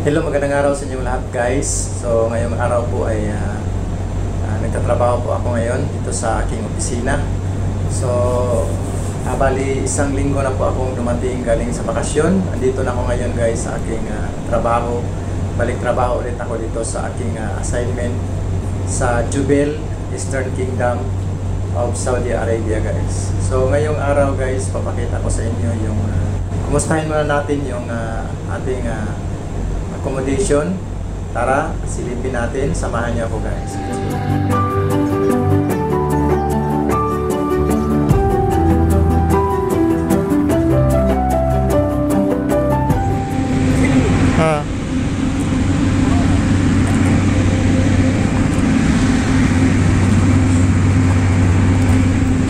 Hello, magandang araw sa inyong lahat guys. So ngayong araw po ay nagtatrabaho po ako ngayon dito sa aking opisina. So bali isang linggo na po akong dumating galing sa bakasyon. Andito na ako ngayon guys sa aking trabaho. Balik trabaho ulit ako dito sa aking assignment sa Jubail, Eastern Kingdom of Saudi Arabia guys. So ngayong araw guys, papakita ko sa inyo yung kumustahin muna natin yung ating accommodation. Tara, silipin natin. Samahan niyo ako guys.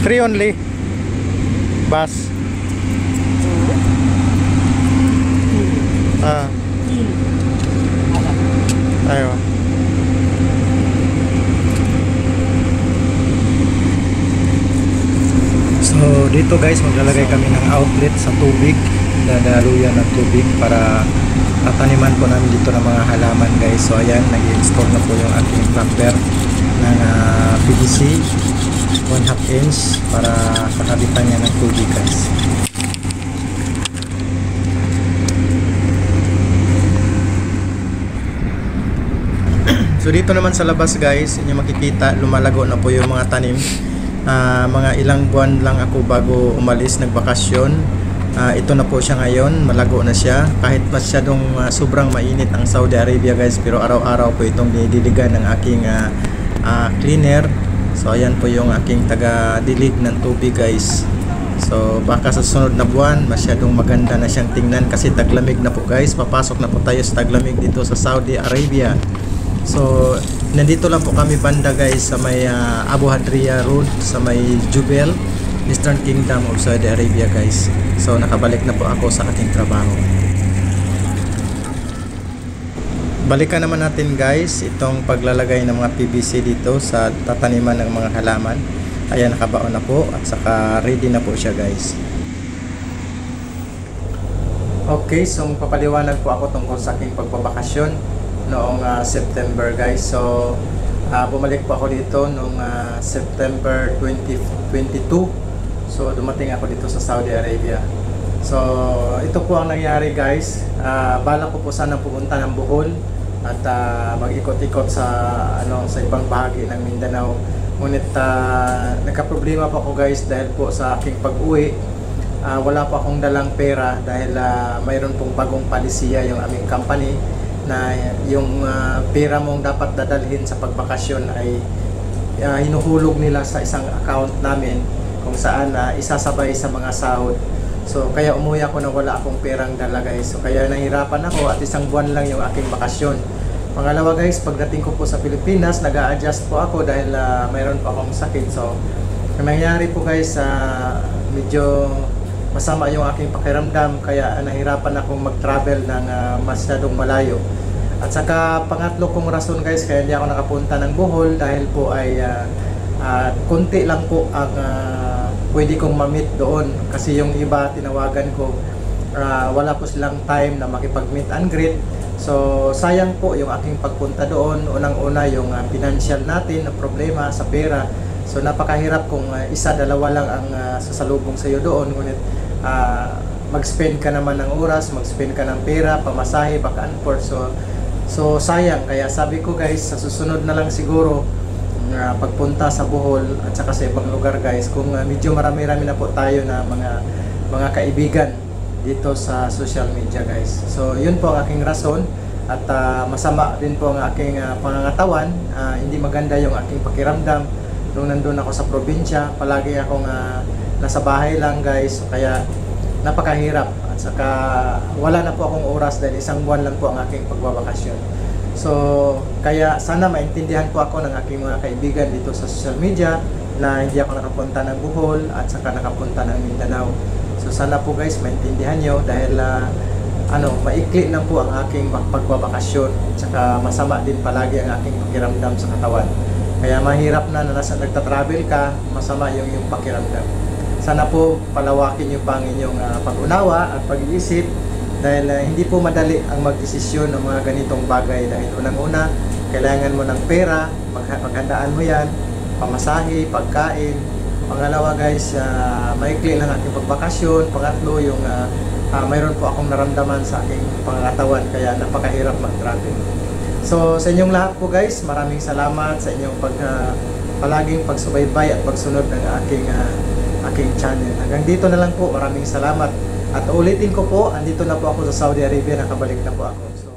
Free only bus. Ayo. So dito guys, maglalagay kami ng outlet sa tubig, dadaluyan ng tubig para tataniman po namin dito ng mga halaman guys. So ayan, nag-install na po yung ating plumber ng PVC 1/2 inch para kakabitan niya ng tubig guys. So dito naman sa labas guys, inyo makikita lumalago na po yung mga tanim. Mga ilang buwan lang ako bago umalis nagbakasyon. Ito na po siya ngayon, malago na siya. Kahit masyadong sobrang mainit ang Saudi Arabia guys, pero araw-araw po itong dinidiligan ng aking cleaner. So ayan po yung aking taga-dilig ng tubig guys. So baka sa sunod na buwan masyadong maganda na siyang tingnan kasi taglamig na po guys. Papasok na po tayo sa taglamig dito sa Saudi Arabia. So nandito lang po kami banda guys sa may Abu Hadriya Road sa may Jubail, Eastern Kingdom of Saudi Arabia guys. So nakabalik na po ako sa aking trabaho. Balikan naman natin guys itong paglalagay ng mga PVC dito sa tataniman ng mga halaman. Ayan, nakabaon na po at saka ready na po siya guys. Okay, so papaliwanag po ako tungkol sa aking pagbabakasyon noong September guys. So bumalik po ako dito noong September 2022. So dumating ako dito sa Saudi Arabia. So ito po ang nangyari guys. Bala ko po sana pumunta ng Bohol at mag-ikot-ikot sa sa ibang bahagi ng Mindanao. Ngunit nagka-problema po ako guys dahil po sa aking pag-uwi. Wala po akong dalang pera dahil mayroon pong bagong palisiya yung aming company na yung pera mong dapat dadalhin sa pagbakasyon ay hinuhulog nila sa isang account namin kung saan isasabay sa mga sahod. So kaya umuwi ako na wala akong perang dala guys. So kaya nahirapan ako at isang buwan lang yung aking bakasyon. Pangalawa guys, pagdating ko po sa Pilipinas, nag-a-adjust po ako dahil mayroon pa akong sakit. So ang nangyari po guys, medyo masama yung aking pakiramdam kaya nahirapan akong mag-travel ng masyadong malayo. At saka pangatlo kong rason guys kaya hindi ako nakapunta ng Bohol dahil po ay konti lang po ang pwede kong ma-meet doon kasi yung iba tinawagan ko wala po silang time na makipag-meet and greet. So sayang po yung aking pagpunta doon. Unang-una yung financial natin na problema sa pera. So napakahirap kung isa, dalawa lang ang sasalubong sa iyo doon. Ngunit mag-spend ka naman ng oras, mag-spend ka ng pera, pamasahe, back and forth. So sayang. Kaya sabi ko guys, sa susunod na lang siguro pagpunta sa Bohol at saka sa ibang lugar guys, kung medyo marami-rami na po tayo na mga kaibigan dito sa social media guys. So yun po ang aking rason at masama din po ang aking pangangatawan. Hindi maganda yung aking pakiramdam nung nandun ako sa probinsya. Palagi akong nasa bahay lang guys. So, kaya napakahirap at saka wala na po akong oras dahil isang buwan lang po ang aking pagbabakasyon. So kaya sana maintindihan po ako ng aking mga kaibigan dito sa social media na hindi ako nakapunta ng Bohol at saka nakapunta ng Mindanao. So sana po guys maintindihan nyo dahil maikli lang po ang aking pagbabakasyon at saka masama din palagi ang aking pakiramdam sa katawan. Kaya mahirap na nasa nagta-travel ka, masama yung pakiramdam. Sana po palawakin niyo pa ang inyong pag-unawa at pag-iisip Dahil hindi po madali ang magdesisyon ng mga ganitong bagay dahil unang-una, kailangan mo ng pera, paghandaan mo yan, pamasahe, pagkain. Pangalawa guys, maikli lang aking pagbakasyon. Pangatlo, yung mayroon po akong naramdaman sa aking pangatawan kaya napakahirap mag-travel. So sa inyong lahat po guys, maraming salamat sa inyong palaging pagsubaybay at pagsunod ng aking channel. Hanggang dito na lang po, maraming salamat. At ulitin ko po, andito na po ako sa Saudi Arabia, nakabalik na po ako.